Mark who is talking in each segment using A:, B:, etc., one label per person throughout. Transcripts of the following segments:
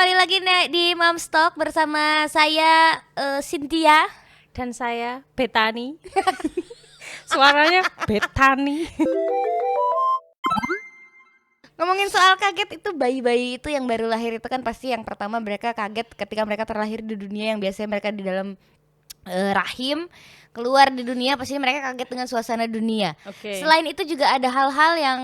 A: kembali lagi di Moms Talk bersama saya Cynthia
B: dan saya Betani. Suaranya Betani.
A: Ngomongin soal kaget, itu bayi-bayi itu yang baru lahir itu kan pasti yang pertama mereka kaget ketika mereka terlahir di dunia, yang biasanya mereka di dalam rahim. Keluar di dunia pasti mereka kaget dengan suasana dunia. Selain itu juga ada hal-hal yang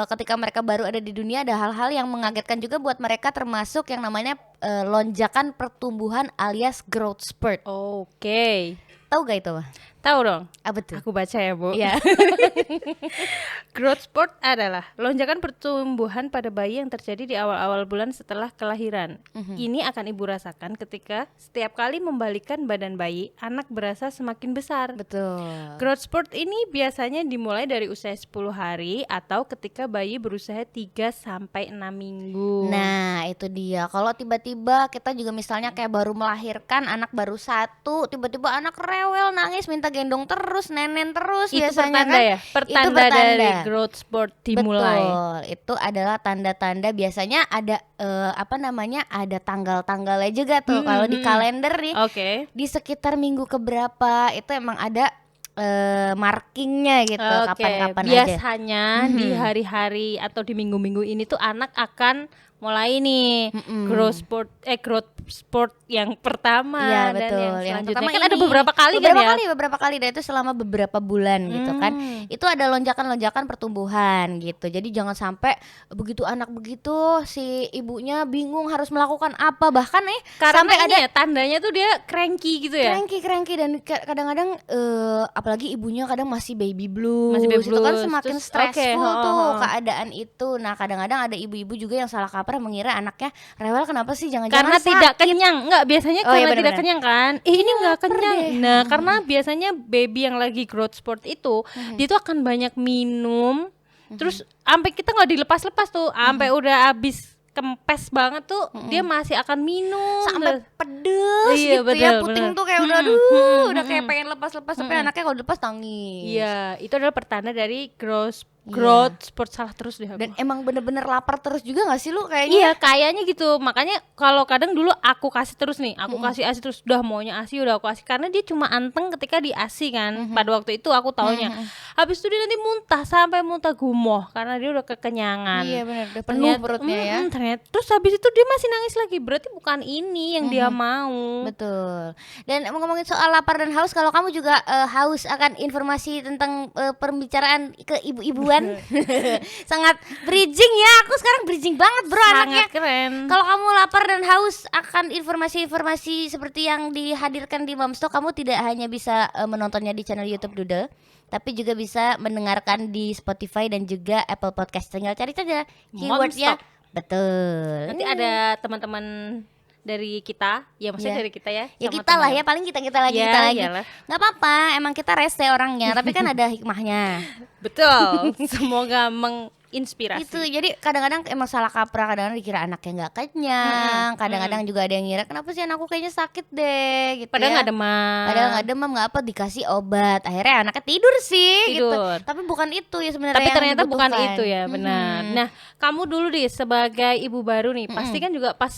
A: ketika mereka baru ada di dunia, ada hal-hal yang mengagetkan juga buat mereka, termasuk yang namanya lonjakan pertumbuhan alias growth spurt. Tahu gak itu, Wah?
B: Tahu dong.
A: Apa tuh?
B: Aku baca ya, Bu.
A: Iya.
B: Growth spurt adalah lonjakan pertumbuhan pada bayi yang terjadi di awal-awal bulan setelah kelahiran. Ini akan ibu rasakan ketika setiap kali membalikkan badan bayi, anak berasa semakin besar.
A: Betul.
B: Growth spurt ini biasanya dimulai dari usia 10 hari atau ketika bayi berusia 3-6 minggu.
A: Nah, itu dia. Kalau tiba-tiba kita juga misalnya kayak baru melahirkan, anak baru 1, tiba-tiba anak rewel, nangis, minta gendong terus, nenen terus,
B: itu
A: biasanya
B: pertanda
A: kan
B: ya? Pertanda dari growth spurt dimulai.
A: Betul, itu adalah tanda-tanda. Biasanya ada ada tanggal-tanggalnya juga tuh. Kalau di kalender nih, di sekitar minggu keberapa itu emang ada markingnya gitu, kapan-kapan
B: biasanya
A: aja.
B: di hari-hari atau di minggu-minggu ini tuh anak akan mulai nih growth spurt yang pertama.
A: Iya,
B: dan
A: betul.
B: yang
A: Yang
B: selanjutnya
A: pertama
B: kan
A: ini
B: ada beberapa kali kan ya?
A: Beberapa kali, dan itu selama beberapa bulan gitu kan. Itu ada lonjakan-lonjakan pertumbuhan gitu. Jadi jangan sampai begitu anak begitu si ibunya bingung harus melakukan apa, bahkan
B: karena
A: sampai ada
B: ya, tandanya tuh dia cranky gitu ya.
A: Cranky dan kadang-kadang apalagi ibunya kadang masih baby blues. Itu kan semakin
B: terus,
A: stressful tuh keadaan itu. Nah, kadang-kadang ada ibu-ibu juga yang salah kaprah mengira anaknya rewel, kenapa sih, jangan-jangan
B: karena
A: sakit.
B: tidak kenyang. Enggak, biasanya karena
A: bener-bener
B: tidak kenyang kan. Ini enggak kenyang.
A: deh.
B: Nah, karena biasanya baby yang lagi growth spurt itu dia tuh akan banyak minum. Terus sampai kita enggak dilepas-lepas tuh, sampai udah habis kempes banget tuh dia masih akan minum
A: sampai pedes gitu,
B: betul,
A: ya puting
B: bener.
A: tuh kayak udah kayak pengen lepas-lepas, tapi anaknya kalau dilepas tangis.
B: Iya, itu adalah pertanda dari growth spurt. Salah terus deh aku.
A: Dan emang bener-bener lapar terus juga gak sih lu kayaknya?
B: Iya, kayaknya gitu. Makanya kalau kadang dulu aku kasih terus nih, aku kasih ASI terus, udah maunya ASI udah aku kasih, karena dia cuma anteng ketika di ASI kan. Pada waktu itu aku taunya. Habis itu dia nanti muntah sampai muntah gumoh karena dia udah kekenyangan.
A: Iya benar, udah penuh perutnya ya.
B: Ternyata terus habis itu dia masih nangis lagi. Berarti bukan ini yang dia mau.
A: Betul. Dan ngomongin soal lapar dan haus, kalau kamu juga haus akan informasi tentang pembicaraan ke ibu-ibuan, sangat bridging ya. Aku sekarang bridging banget, bro.
B: Sangat
A: anaknya
B: keren.
A: Kalau kamu lapar dan haus akan informasi-informasi seperti yang dihadirkan di Moms Talk, kamu tidak hanya bisa menontonnya di channel YouTube Doodle, tapi juga bisa mendengarkan di Spotify dan juga Apple Podcast. Tinggal cari saja keywordnya. Betul.
B: Nanti ada teman-teman dari kita, ya maksudnya dari kita ya.
A: Ya kita lah ya, paling kita lagi.
B: Iyalah.
A: Nggak apa-apa, emang kita rese orangnya, tapi kan ada hikmahnya.
B: Betul. Semoga menginspirasi.
A: Itu jadi kadang-kadang emang salah kaprah, kadang-kadang dikira anaknya nggak kenyang, kadang-kadang juga ada yang ngira kenapa sih anakku kayaknya sakit deh gitu.
B: Padahal
A: ya.
B: Padahal
A: nggak demam, nggak apa, dikasih obat, akhirnya anaknya tidur sih. Gitu. Tapi bukan itu ya sebenarnya.
B: Tapi
A: yang
B: ternyata bukan
A: dibutuhkan.
B: itu ya, benar. Nah, kamu dulu deh sebagai ibu baru nih, pasti kan juga pas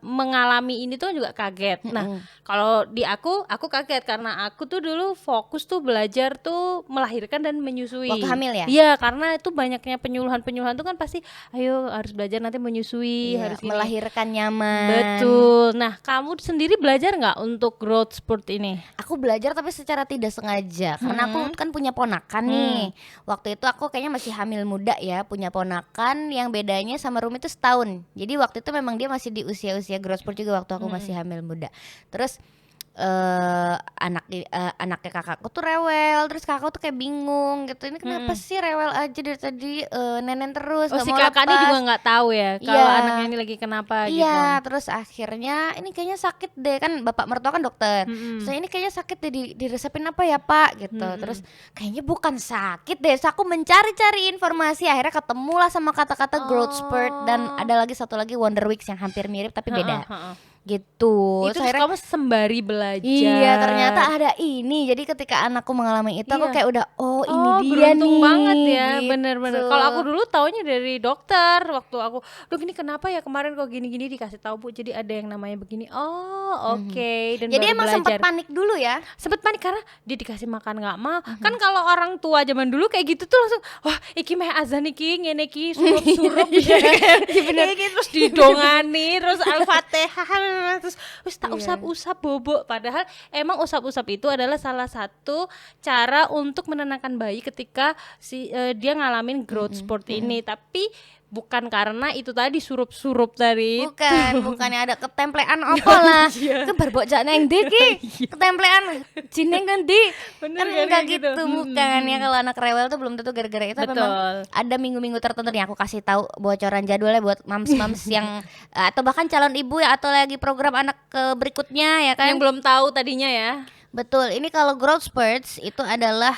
B: mengalami ini tuh juga kaget. Nah, kalau di aku kaget karena aku tuh dulu fokus tuh belajar tuh melahirkan dan menyusui.
A: Waktu hamil ya?
B: Iya, karena itu banyaknya penyuluhan tuh kan pasti, ayo harus belajar nanti menyusui, harus
A: melahirkan nyaman.
B: Betul. Nah, kamu sendiri belajar nggak untuk growth spurt ini?
A: Aku belajar tapi secara tidak sengaja, karena aku kan punya ponakan nih. Waktu itu aku kayaknya masih hamil muda ya, punya ponakan yang bedanya sama Rumi itu setahun. Jadi waktu itu memang dia masih di usia-usia growth spurt juga waktu aku masih hamil muda. Terus anaknya kakakku tuh rewel, terus kakakku tuh kayak bingung gitu, ini kenapa sih rewel aja dari tadi, nenen terus,
B: si
A: mau
B: kakaknya
A: lepas.
B: juga nggak tahu ya kalau anaknya ini lagi kenapa gitu.
A: Iya, terus akhirnya ini kayaknya sakit deh, kan bapak mertua kan dokter. So ini kayaknya sakit deh, diresepin apa ya pak gitu. Terus kayaknya bukan sakit deh, so aku mencari-cari informasi, akhirnya ketemulah sama kata-kata growth spurt, dan ada lagi satu lagi Wonder Weeks yang hampir mirip tapi beda. gitu.
B: Itu
A: Terus
B: terus kamu sembari belajar.
A: iya, ternyata ada ini. Jadi ketika anakku mengalami itu aku
B: Iya.
A: kayak udah ini
B: Oh,
A: dia
B: beruntung
A: nih
B: banget ya,
A: gitu.
B: bener-bener. Kalau aku dulu taunya dari dokter, waktu aku, "Dok, ini kenapa ya kemarin kok gini-gini?" Dikasih tahu, Bu, jadi ada yang namanya begini. Oh, oke. Dan
A: Jadi
B: baru
A: emang sempat
B: belajar.
A: panik dulu ya.
B: Sempet panik karena dia dikasih makan nggak mau. Kan kalau orang tua zaman dulu kayak gitu tuh langsung, wah, iki meh azan iki ngene iki surup-surup gitu kan. Iki terus didongani, terus Al-Fatihah, terus tak usap-usap bobok. Padahal emang usap-usap itu adalah salah satu cara untuk menenangkan bayi ketika dia ngalamin growth spurt ini. Tapi bukan karena itu tadi surup-surup tadi.
A: Bukannya ada ketemplean apa lah. Ke barbok neng ndi ki? Ketemplean jineng ngendi?
B: Bener
A: Kan
B: kan,
A: enggak
B: kayak
A: gitu, bukan ya. Kalau anak rewel tuh belum tentu gara-gara itu.
B: Betul.
A: Memang ada minggu-minggu tertentu nih aku kasih tahu bocoran jadwalnya buat mams-mams yang atau bahkan calon ibu ya, atau lagi program anak ke berikutnya ya kan.
B: Yang belum tahu tadinya ya.
A: Betul, ini kalau growth spurts itu adalah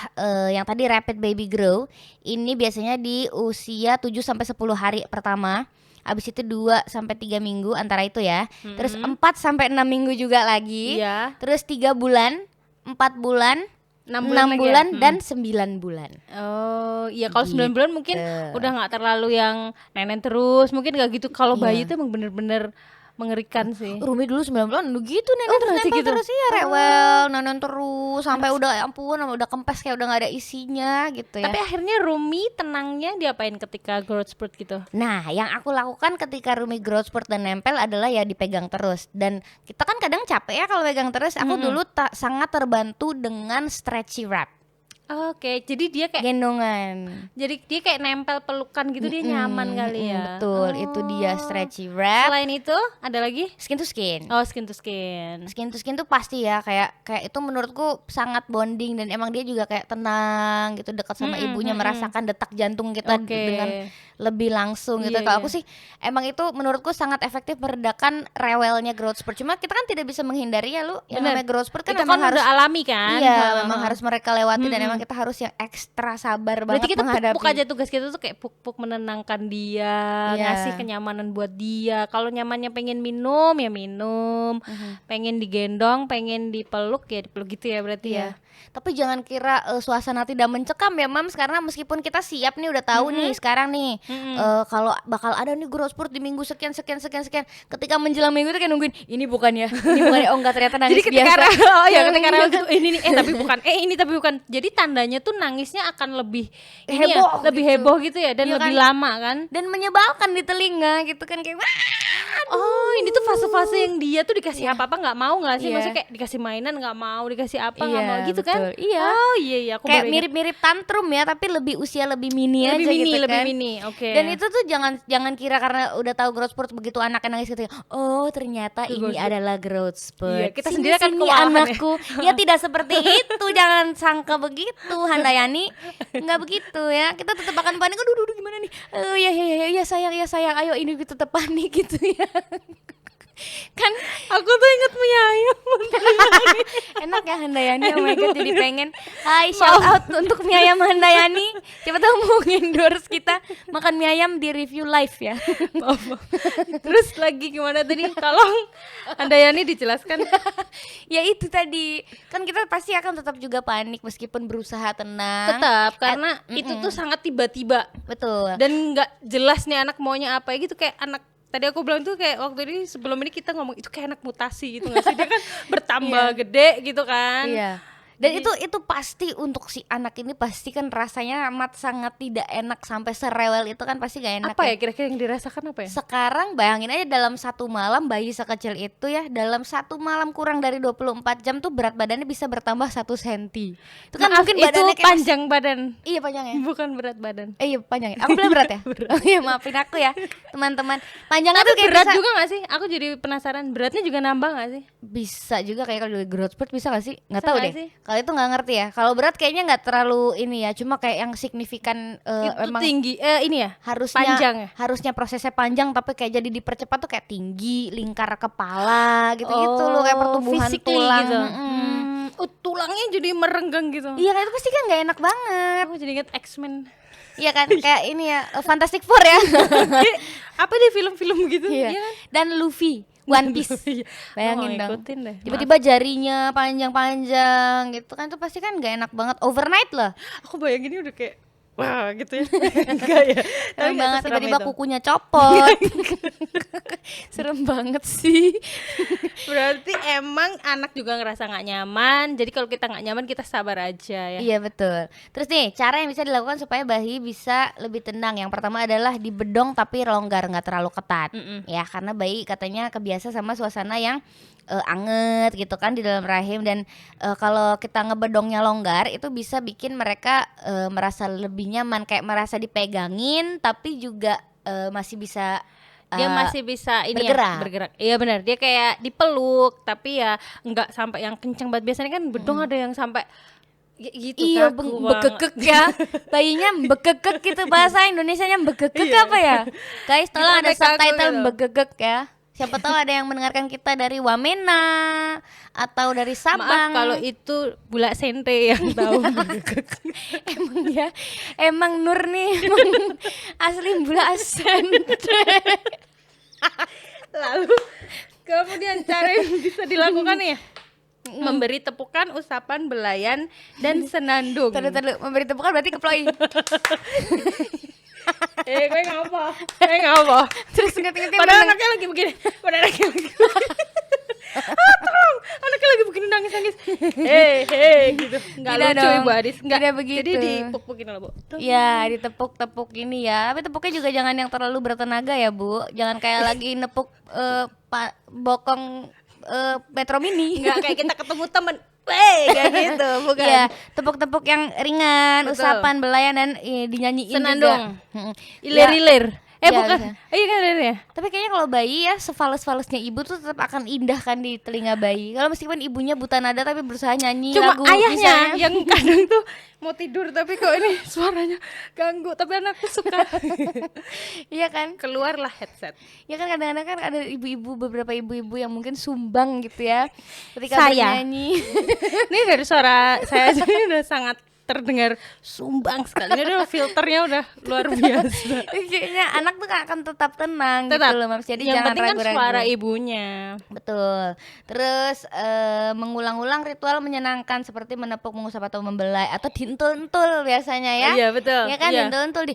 A: yang tadi rapid baby grow. Ini biasanya di usia 7 sampai 10 hari pertama. Habis itu 2 sampai 3 minggu antara itu ya. Terus 4 sampai 6 minggu juga lagi.
B: Iya.
A: Terus 3 bulan, 4 bulan, 6
B: lagi
A: bulan
B: ya?
A: dan 9 bulan.
B: Oh iya, kalau 9 bulan mungkin
A: Gitu.
B: udah nggak terlalu yang nenen terus, mungkin nggak gitu. Kalau bayi
A: Iya.
B: itu emang bener-bener mengerikan sih.
A: Rumi dulu 9 bulan gitu nenen
B: Oh,
A: terus
B: masih
A: nempel
B: gitu?
A: terus ya rewel, nenen terus sampai udah ya ampun udah kempes kayak udah nggak ada isinya gitu ya.
B: Tapi akhirnya Rumi tenangnya diapain ketika growth spurt gitu?
A: Nah, yang aku lakukan ketika Rumi growth spurt dan nempel adalah ya dipegang terus. Dan kita kan kadang capek ya kalau pegang terus. Aku dulu sangat terbantu dengan stretchy wrap,
B: Oke, jadi dia kayak
A: gendongan.
B: kayak nempel pelukan gitu, dia nyaman kali ya.
A: Betul, itu dia
B: Oh.
A: stretchy wrap.
B: Selain itu ada lagi?
A: Skin to skin.
B: Oh, skin to skin.
A: Skin to skin tuh pasti ya, kayak itu menurutku sangat bonding. Dan emang dia juga kayak tenang gitu, dekat sama ibunya, merasakan detak jantung kita
B: Oke.
A: dengan lebih langsung gitu.
B: Iya,
A: Kalau
B: iya.
A: aku sih emang itu menurutku sangat efektif meredakan rewelnya growth spurt. Cuma kita kan tidak bisa menghindari ya lu, yang
B: Bener.
A: namanya growth spurt kan
B: Itu
A: memang
B: kan
A: harus
B: udah alami kan?
A: iya, memang harus mereka lewati. Dan emang kita harus yang ekstra sabar
B: Berarti
A: banget
B: kita
A: menghadapi.
B: puk-puk aja, tugas kita tuh kayak puk-puk menenangkan dia,
A: Iya.
B: ngasih kenyamanan buat dia. Kalau nyamannya pengen minum ya minum, pengen digendong, pengen dipeluk ya dipeluk gitu ya berarti ya.
A: Iya. Tapi jangan kira suasana tidak mencekam ya Mams, karena meskipun kita siap nih udah tahu nih sekarang nih kalau bakal ada nih growth spurt di minggu sekian, ketika menjelang minggu itu kayak nungguin ini bukan ya, oh enggak, ternyata nangis
B: Jadi ketika
A: biasa.
B: ketika
A: Iya,
B: gitu, ini nih tapi bukan, ini tapi bukan. Jadi tandanya tuh nangisnya akan lebih ini ya,
A: Heboh
B: lebih
A: gitu.
B: heboh gitu ya, dan
A: Iya
B: lebih
A: kan?
B: lama kan.
A: Dan menyebalkan di telinga gitu kan, kayak wah.
B: Oh, ini tuh fase-fase yang dia tuh dikasih apa-apa nggak mau nggak sih?
A: Iya.
B: Maksudnya kayak dikasih mainan nggak mau, dikasih apa nggak
A: Iya,
B: mau gitu kan?
A: betul. Iya.
B: Oh iya iya, aku
A: Kayak
B: baru ingat.
A: mirip-mirip tantrum ya, tapi lebih usia lebih mini
B: Lebih
A: aja
B: mini,
A: gitu
B: lebih
A: kan.
B: mini. Oke.
A: Dan itu tuh jangan kira karena udah tahu growth spurt begitu anaknya nangis gitu ya, oh ternyata ini
B: growth spurt.
A: adalah growth spurt.
B: Iya, kita
A: Sini,
B: sendiri akan
A: sini,
B: kewalahan ya.
A: anakku. Ya tidak seperti itu, jangan sangka begitu Handayani. Enggak begitu ya. Kita tetap akan panik. Aduh gimana nih? Ya sayang, ayo ini tetap panik gitu ya. Kan
B: Aku tuh inget mie ayam.
A: enak ya Handayani, oh my god, jadi pengen. Hai, shout out untuk mie ayam Handayani. Siapa tahu mau endorse kita makan mie ayam di review live ya.
B: Maaf. Terus lagi gimana tadi? Tolong Handayani dijelaskan.
A: Ya itu tadi, kan kita pasti akan tetap juga panik meskipun berusaha tenang.
B: Tetap karena itu tuh sangat tiba-tiba
A: Betul.
B: dan nggak jelas nih anak maunya apa gitu, kayak anak tadi aku bilang tuh kayak waktu ini sebelum ini kita ngomong itu kayak anak mutasi gitu nggak sih, dia kan bertambah gede gitu kan.
A: Iya. Dan itu pasti untuk si anak ini pasti kan rasanya amat sangat tidak enak, sampai serewel itu kan pasti gak enak.
B: Apa ya kira-kira yang dirasakan apa ya?
A: Sekarang bayangin aja dalam satu malam bayi sekecil itu ya, dalam satu malam kurang dari 24 jam tuh berat badannya bisa bertambah 1 senti. Itu kan
B: Maaf,
A: mungkin
B: itu
A: badannya kayak
B: panjang badan,
A: iya panjang ya.
B: bukan berat badan.
A: Iya panjang ya. Aku bilang berat ya. Oh iya, maafin aku ya teman-teman. Panjangnya
B: Tapi
A: tuh kayak
B: berat
A: bisa,
B: juga gak sih? Aku jadi penasaran, beratnya juga nambah gak sih?
A: bisa juga kayak kalau di growth spurt bisa gak sih? Nggak
B: Bisa
A: tahu
B: nggak
A: deh.
B: sih?
A: Kalau itu nggak ngerti ya. Kalau berat kayaknya nggak terlalu ini ya. Cuma kayak yang signifikan
B: Itu
A: memang
B: tinggi, ini ya?
A: harusnya
B: panjang ya?
A: harusnya prosesnya panjang tapi kayak jadi dipercepat tuh kayak tinggi, lingkar kepala gitu-gitu loh, kayak pertumbuhan
B: physically
A: tulang.
B: gitu.
A: Mm-mm.
B: Tulangnya jadi merenggang gitu.
A: Iya kan, itu pasti kan nggak enak banget.
B: Aku jadi inget X-Men.
A: Iya kan, kayak ini ya Fantastic Four ya.
B: Apa di film-film gitu?
A: Iya.
B: Iya kan?
A: Dan Luffy. One Piece.
B: Iya.
A: Bayangin
B: Mau
A: dong.
B: ngikutin deh.
A: Tiba-tiba jarinya panjang-panjang gitu kan, tuh pasti kan gak enak banget. Overnight loh.
B: Aku bayanginnya udah kayak wah gitu ya. Enggak ya. Tapi
A: Serem
B: nggak
A: banget,
B: seseram
A: tiba-tiba
B: itu.
A: kukunya copot. Serem banget sih.
B: Berarti emang anak juga ngerasa nggak nyaman. Jadi kalau kita nggak nyaman kita sabar aja ya.
A: Iya betul. Terus nih cara yang bisa dilakukan supaya bayi bisa lebih tenang. Yang pertama adalah dibedong tapi longgar, nggak terlalu ketat. Ya karena bayi katanya kebiasa sama suasana yang anget gitu kan di dalam rahim. Dan kalau kita ngebedongnya longgar itu bisa bikin mereka merasa lebih nyaman, kayak merasa dipegangin tapi juga masih bisa
B: Dia masih bisa ini
A: bergerak.
B: ya bergerak. Iya benar. Dia kayak dipeluk tapi ya nggak sampai yang kencang banget. Biasanya kan bedong ada yang sampai gitu
A: iya
B: kaku banget.
A: bekekek ya. Bayinya bekekek gitu, bahasa Indonesianya bekekek apa ya? Guys, tolong ada
B: Sampai kaku
A: subtitle
B: gitu.
A: bekekek ya. Siapa tahu ada yang mendengarkan kita dari Wamena atau dari Sabang.
B: Maaf kalau itu Bulak Sente yang tahu.
A: Emang ya, emang Nur nih emang asli bula Sente.
B: Lalu kemudian cara yang bisa dilakukan ya memberi tepukan, usapan, belayan, dan senandung.
A: Tadu, memberi tepukan berarti keploi.
B: Gue ngapa? Gue ngapa?
A: Terus inget-ingetin
B: Padahal anaknya lagi begini. Padahal anaknya lagi begini. Tolong, anaknya lagi begini nangis-nangis. Gitu. Enggak
A: Tidak
B: lucu
A: dong,
B: Ibu Adis. Enggak
A: tidak begitu.
B: Jadi dipuk-pukin lah, Bu. Tuh.
A: Ya, ditepuk-tepuk ini ya. Tapi tepuknya juga jangan yang terlalu bertenaga ya, Bu. Jangan kayak lagi nepuk bokong Metro Mini.
B: Enggak kayak kita ketemu temen. Kayak gitu, bukan.
A: Iya, tepuk-tepuk yang ringan,
B: Betul.
A: usapan, belayan dan dinyanyiin
B: Senandung.
A: juga.
B: Ilir-ilir.
A: Ya,
B: Bukan.
A: bisa.
B: Iya kan ilir ya?
A: Tapi kayaknya kalau bayi ya sefales-falesnya ibu tuh tetap akan indah kan di telinga bayi. Kalau meskipun ibunya buta nada tapi berusaha nyanyi
B: Cuma
A: lagu
B: ayahnya
A: misalnya.
B: yang kadang tuh mau tidur tapi kok ini suaranya ganggu, tapi anakku suka.
A: Iya kan?
B: Keluarlah headset.
A: Ya kan kadang-kadang kan ada ibu-ibu, beberapa ibu-ibu yang mungkin sumbang gitu ya ketika
B: Saya.
A: bernyanyi.
B: Ini dari suara saya aja ini udah sangat terdengar sumbang sekali. Ini udah filternya udah luar biasa.
A: Kayaknya anak tuh akan tetap tenang
B: Tetap.
A: gitu loh, Mams. Jadi
B: Yang
A: jangan
B: penting kan
A: ragu-ragu.
B: suara ibunya.
A: Betul. Terus mengulang-ulang ritual menyenangkan seperti menepuk, mengusap atau membelai atau dientul-entul biasanya ya.
B: Iya betul.
A: Ya kan,
B: Iya.
A: dientul-entul di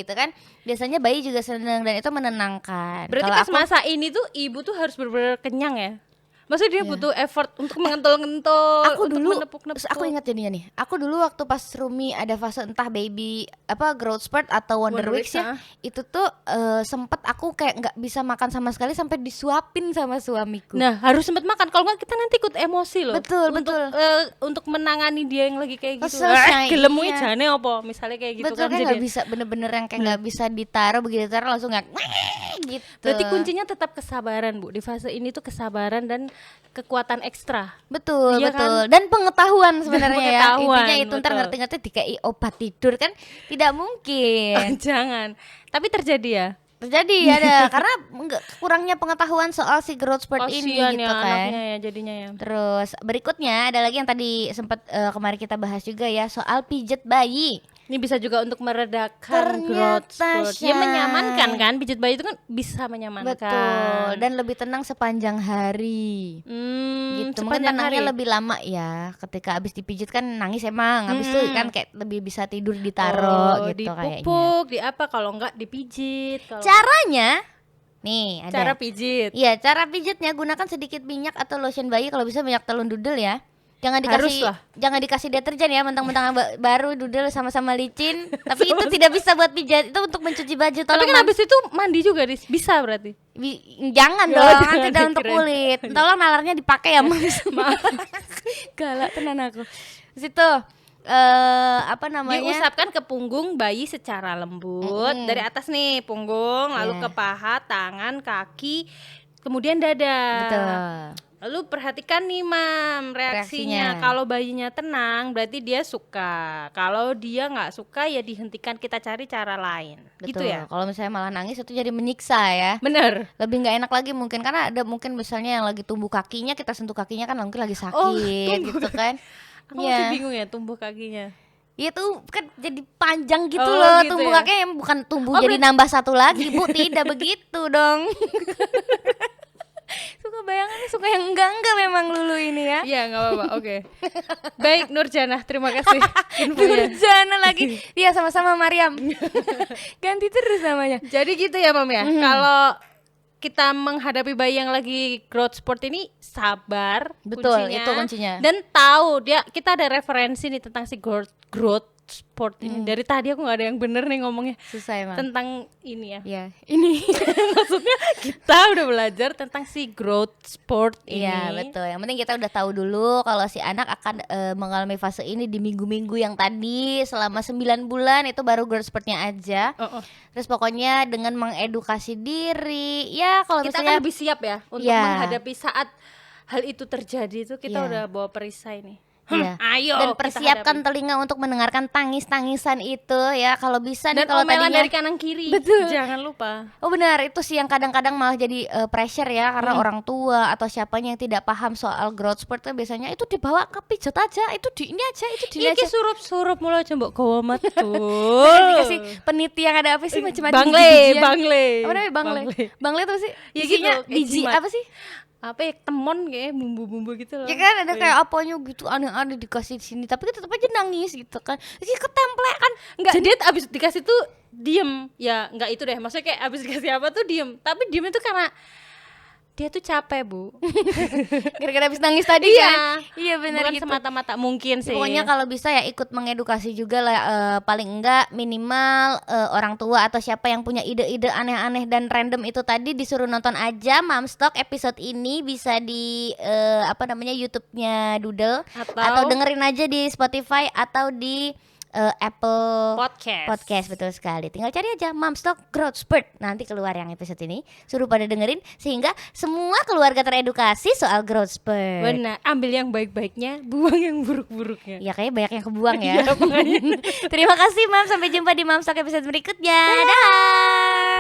A: gitu kan. Biasanya bayi juga senang dan itu menenangkan.
B: Berarti
A: Kalau
B: pas
A: aku
B: masa ini tuh ibu tuh harus benar-benar kenyang ya. Maksudnya dia butuh effort untuk mengentul-ngentul,
A: aku
B: untuk
A: dulu
B: menepuk-nepuk.
A: terus aku ingat jadinya nih. Aku dulu waktu pas Rumi ada fase entah baby apa growth spurt atau Wonder
B: Wonder
A: Weeks
B: Weeks,
A: ya. Itu tuh sempet aku kayak nggak bisa makan sama sekali sampai disuapin sama suamiku.
B: Nah, harus sempat makan. Kalau nggak kita nanti ikut emosi loh.
A: Betul,
B: untuk,
A: betul.
B: Untuk menangani dia yang lagi kayak gitu.
A: Selesai,
B: Gelemmu
A: iya.
B: jane apa? Misalnya kayak gitu
A: betul
B: kan.
A: kan
B: Jadi
A: nggak bisa bener-bener yang kayak nggak bisa ditaruh, begitu ditaruh langsung nggak gitu.
B: berarti kuncinya tetap kesabaran, Bu. Di fase ini tuh kesabaran dan kekuatan ekstra.
A: betul
B: Iya
A: betul dan pengetahuan sebenarnya ya,
B: pengetahuan,
A: intinya itu ntar
B: betul.
A: ngerti-ngerti dikai obat tidur kan tidak mungkin.
B: Jangan. Tapi terjadi ya.
A: Terjadi ada karena kurangnya pengetahuan soal si growth spurt ini
B: Kasian
A: gitu
B: ya
A: kan.
B: anaknya ya jadinya ya.
A: Terus berikutnya ada lagi yang tadi sempat kemarin kita bahas juga ya, soal pijet bayi.
B: Ini bisa juga untuk meredakan
A: Ternyata,
B: growth spurt. Ya
A: Shay.
B: menyamankan kan, pijat bayi itu kan bisa menyamankan.
A: Betul, dan lebih tenang sepanjang hari. Gitu, mungkin
B: sepanjang
A: tenangnya
B: hari.
A: lebih lama ya. Ketika abis dipijit kan nangis emang, habis itu kan kayak lebih bisa tidur ditaruh gitu kayaknya.
B: dipupuk, di apa kalau enggak dipijit. Kalau
A: Caranya nih ada.
B: cara pijit.
A: Iya, cara pijitnya gunakan sedikit minyak atau lotion bayi, kalau bisa minyak telur dudel ya. Jangan dikasih
B: Harus lah.
A: jangan dikasih deterjen ya, mentang-mentang baru dudel sama-sama licin. Tapi itu tidak bisa buat pijat, itu untuk mencuci baju.
B: Tapi
A: Tolong
B: kan habis itu mandi juga bisa berarti.
A: jangan
B: Ya,
A: dong,
B: jangan,
A: nanti udah untuk
B: kirain.
A: kulit. Tolong nalarnya dipakai ya, Mas. Galak tenan aku. Situ apa namanya?
B: Diusapkan ke punggung bayi secara lembut dari atas nih punggung, lalu
A: Ya.
B: ke paha, tangan, kaki, kemudian dada.
A: Betul.
B: Lalu perhatikan nih Mam reaksinya.
A: Reaksinya.
B: Kalau bayinya tenang berarti dia suka. Kalau dia nggak suka ya dihentikan, kita cari cara lain. Gitu
A: Betul.
B: ya.
A: Kalau misalnya malah nangis itu jadi menyiksa ya.
B: Bener.
A: Lebih nggak enak lagi mungkin, karena ada mungkin misalnya yang lagi tumbuh kakinya, kita sentuh kakinya kan mungkin lagi sakit
B: tumbuh
A: gitu kan.
B: Aku
A: Iya.
B: masih bingung ya tumbuh kakinya.
A: Iya tuh kan jadi panjang gitu
B: Oh,
A: loh,
B: gitu
A: tumbuh
B: ya.
A: kakinya yang bukan tumbuh
B: Oh,
A: jadi nambah satu lagi, Bu. Tidak begitu dong. Suka yang enggak memang Lulu ini ya.
B: Iya nggak apa-apa. Oke. Baik Nurjana, terima kasih infonya.
A: Nurjana lagi. Iya sama-sama Mariam. Ganti terus namanya.
B: Jadi gitu ya Mam ya. Kalau kita menghadapi bayi yang lagi growth spurt ini sabar.
A: Betul, itu kuncinya.
B: Dan tahu kita ada referensi nih tentang si growth sport ini. Dari tadi aku nggak ada yang bener nih ngomongnya.
A: Susah emang.
B: Tentang ini ya.
A: Iya, ini
B: Maksudnya kita udah belajar tentang si growth sport ini.
A: Iya betul. Yang penting kita udah tahu dulu kalau si anak akan mengalami fase ini di minggu-minggu yang tadi selama 9 bulan itu baru growth spurtnya aja. Terus pokoknya dengan mengedukasi diri, ya kalau
B: Kita
A: misalnya
B: akan lebih siap ya untuk
A: Iya.
B: menghadapi saat hal itu terjadi itu kita
A: Iya.
B: udah bawa perisai nih.
A: Iya.
B: Ayo
A: Dan
B: kita
A: persiapkan
B: hadapi.
A: telinga untuk mendengarkan tangis-tangisan itu ya kalau bisa
B: Dan
A: nih kalau
B: omelan
A: tadinya
B: dari kanan kiri.
A: Betul.
B: Jangan lupa.
A: Oh benar, itu sih yang kadang-kadang malah jadi pressure ya karena orang tua atau siapanya yang tidak paham soal growth spurt tuh biasanya itu dibawa ke pijat aja, itu di ini aja, itu di ini
B: Iki
A: aja.
B: surup-surup mulai coba kawa metul.
A: Dikasih peniti yang ada apa sih macam-macam
B: Bangle.
A: Apa namanya bangle? Bangle itu sih
B: Ya
A: isinya
B: gitu, kayak
A: biji
B: jimat.
A: apa sih?
B: Apa ya temon kayak bumbu-bumbu gitu loh.
A: Ya kan ada kayak apanya gitu aneh-aneh dikasih di sini tapi kita tetap aja nangis gitu kan. Jadi ketemple kan.
B: Enggak, dia abis dikasih tuh diem. Ya enggak itu deh, maksudnya kayak abis dikasih apa tuh diem. Tapi diem itu karena dia tuh capek Bu.
A: Gara-gara habis nangis tadi kan. Iya benar
B: Bukan
A: gitu.
B: semata-mata mungkin sih.
A: Pokoknya kalau bisa ya ikut mengedukasi juga lah paling enggak minimal orang tua atau siapa yang punya ide-ide aneh-aneh dan random itu tadi disuruh nonton aja Momstock episode ini bisa di apa namanya YouTube-nya Doodle atau dengerin aja di Spotify atau di Apple Podcast betul sekali. Tinggal cari aja Momstock Growth Spurt. Nanti keluar yang episode ini. Suruh pada dengerin sehingga semua keluarga teredukasi soal growth spurt.
B: Benar, ambil yang baik-baiknya, buang yang buruk-buruknya.
A: Ya kayaknya banyak yang kebuang ya.
B: Iya, makanya.
A: Terima kasih Mam, sampai jumpa di Momstock episode berikutnya. Dah.